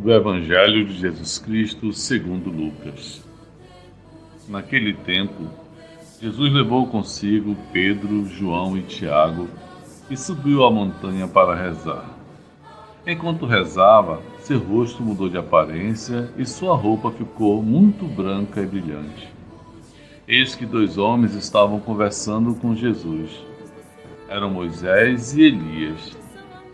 do Evangelho de Jesus Cristo segundo Lucas. Naquele tempo, Jesus levou consigo Pedro, João e Tiago e subiu à montanha para rezar. Enquanto rezava, seu rosto mudou de aparência e sua roupa ficou muito branca e brilhante. Eis que dois homens estavam conversando com Jesus. Eram Moisés e Elias.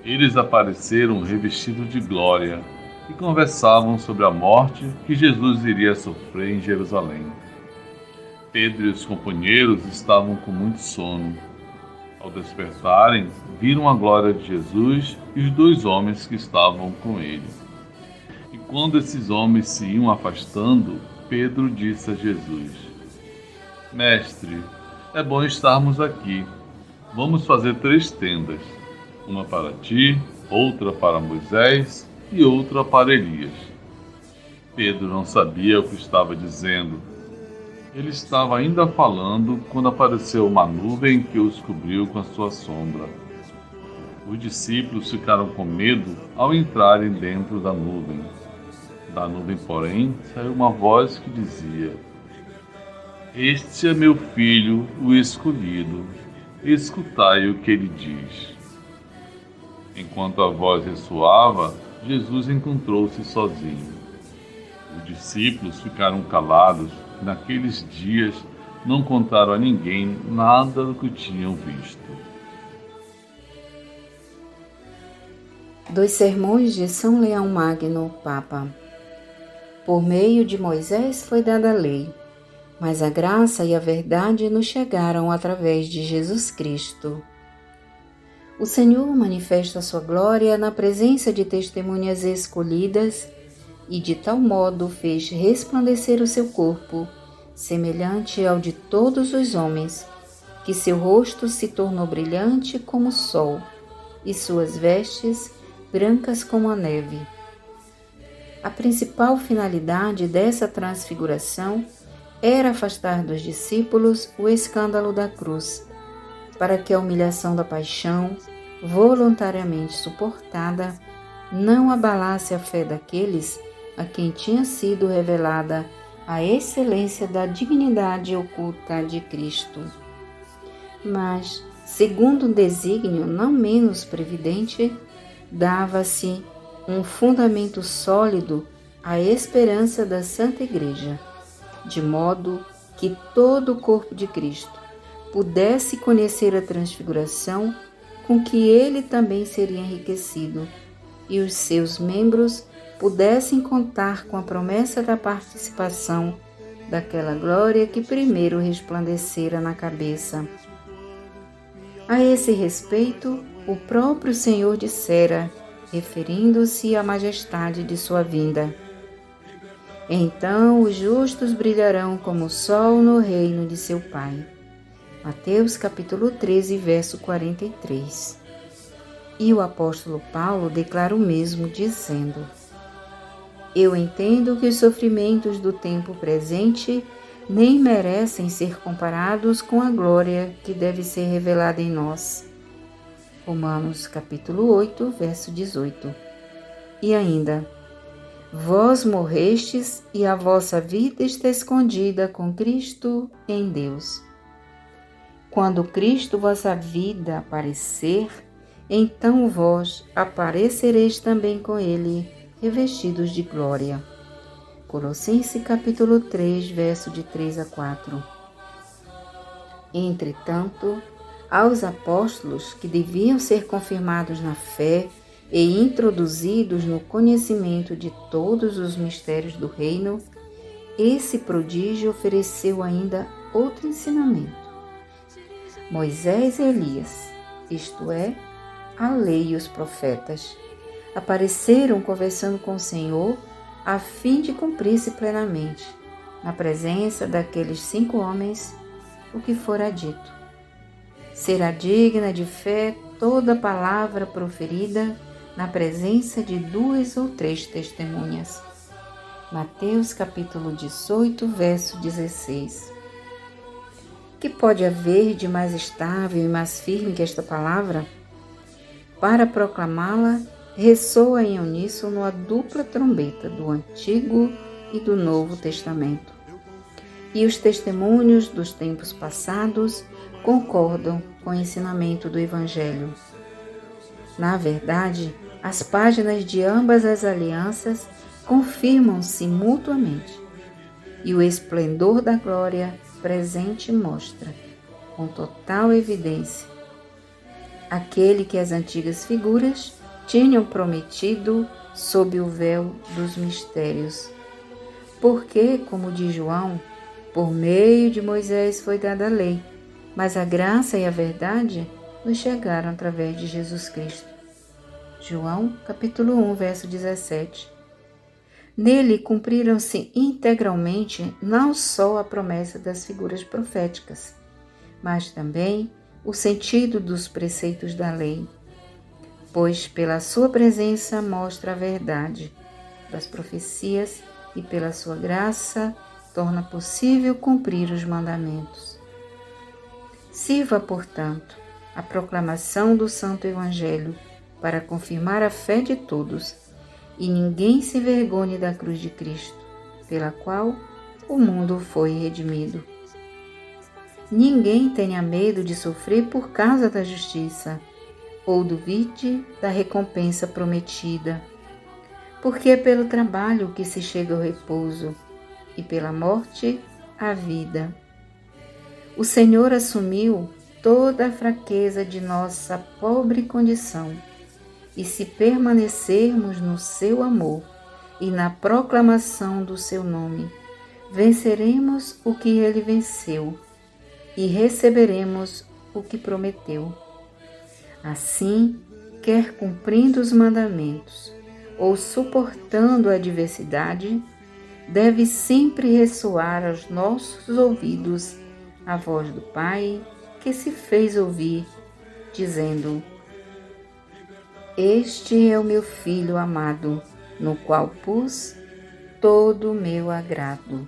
Eles apareceram revestidos de glória e conversavam sobre a morte que Jesus iria sofrer em Jerusalém. Pedro e os companheiros estavam com muito sono. Ao despertarem, viram a glória de Jesus e os dois homens que estavam com ele. E quando esses homens se iam afastando, Pedro disse a Jesus: Mestre, é bom estarmos aqui. Vamos fazer 3 tendas, uma para ti, outra para Moisés e outra para Elias. Pedro não sabia o que estava dizendo. Ele estava ainda falando quando apareceu uma nuvem que os cobriu com a sua sombra. Os discípulos ficaram com medo ao entrarem dentro da nuvem. Da nuvem, porém, saiu uma voz que dizia: Este é meu filho, o escolhido. Escutai o que ele diz. Enquanto a voz ressoava, Jesus encontrou-se sozinho. Os discípulos ficaram calados e naqueles dias não contaram a ninguém nada do que tinham visto. Dos sermões de São Leão Magno, Papa. Por meio de Moisés foi dada a lei, mas a graça e a verdade nos chegaram através de Jesus Cristo. O Senhor manifesta sua glória na presença de testemunhas escolhidas e de tal modo fez resplandecer o seu corpo, semelhante ao de todos os homens, que seu rosto se tornou brilhante como o sol e suas vestes brancas como a neve. A principal finalidade dessa transfiguração era afastar dos discípulos o escândalo da cruz, para que a humilhação da paixão, voluntariamente suportada, não abalasse a fé daqueles a quem tinha sido revelada a excelência da dignidade oculta de Cristo. Mas, segundo um desígnio não menos previdente, dava-se um fundamento sólido à esperança da Santa Igreja, de modo que todo o corpo de Cristo pudesse conhecer a transfiguração com que ele também seria enriquecido, e os seus membros pudessem contar com a promessa da participação daquela glória que primeiro resplandecera na cabeça. A esse respeito, o próprio Senhor dissera, referindo-se à majestade de sua vinda: Então os justos brilharão como o sol no reino de seu Pai. Mateus capítulo 13, verso 43. E o apóstolo Paulo declara o mesmo, dizendo: Eu entendo que os sofrimentos do tempo presente nem merecem ser comparados com a glória que deve ser revelada em nós. Romanos capítulo 8, verso 18. E ainda: Vós morrestes e a vossa vida está escondida com Cristo em Deus. Quando Cristo vossa vida aparecer, então vós aparecereis também com Ele, revestidos de glória. Colossenses capítulo 3, verso de 3 a 4. Entretanto, aos apóstolos que deviam ser confirmados na fé e introduzidos no conhecimento de todos os mistérios do reino, esse prodígio ofereceu ainda outro ensinamento. Moisés e Elias, isto é, a lei e os profetas, apareceram conversando com o Senhor a fim de cumprir-se plenamente, na presença daqueles 5 homens, o que fora dito. Será digna de fé toda palavra proferida na presença de 2 ou 3 testemunhas. Mateus capítulo 18, verso 16. Que pode haver de mais estável e mais firme que esta palavra? Para proclamá-la, ressoa em uníssono a dupla trombeta do Antigo e do Novo Testamento. E os testemunhos dos tempos passados concordam com o ensinamento do Evangelho. Na verdade, as páginas de ambas as alianças confirmam-se mutuamente, e o esplendor da glória presente mostra, com total evidência, aquele que as antigas figuras tinham prometido sob o véu dos mistérios. Porque, como diz João, por meio de Moisés foi dada a lei, mas a graça e a verdade nos chegaram através de Jesus Cristo. João, capítulo 1, verso 17. Nele cumpriram-se integralmente não só a promessa das figuras proféticas, mas também o sentido dos preceitos da lei, pois pela sua presença mostra a verdade das profecias e pela sua graça torna possível cumprir os mandamentos. Sirva, portanto, a proclamação do Santo Evangelho para confirmar a fé de todos, e ninguém se envergonhe da cruz de Cristo, pela qual o mundo foi redimido. Ninguém tenha medo de sofrer por causa da justiça, ou duvide da recompensa prometida, porque é pelo trabalho que se chega ao repouso, e pela morte à vida. O Senhor assumiu toda a fraqueza de nossa pobre condição, e se permanecermos no seu amor e na proclamação do seu nome, venceremos o que ele venceu e receberemos o que prometeu. Assim, quer cumprindo os mandamentos ou suportando a adversidade, deve sempre ressoar aos nossos ouvidos a voz do Pai que se fez ouvir, dizendo: Este é o meu Filho amado, no qual pus todo o meu agrado.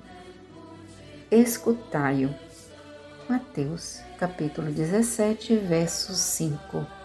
Escutai-o. Mateus, capítulo 17, verso 5.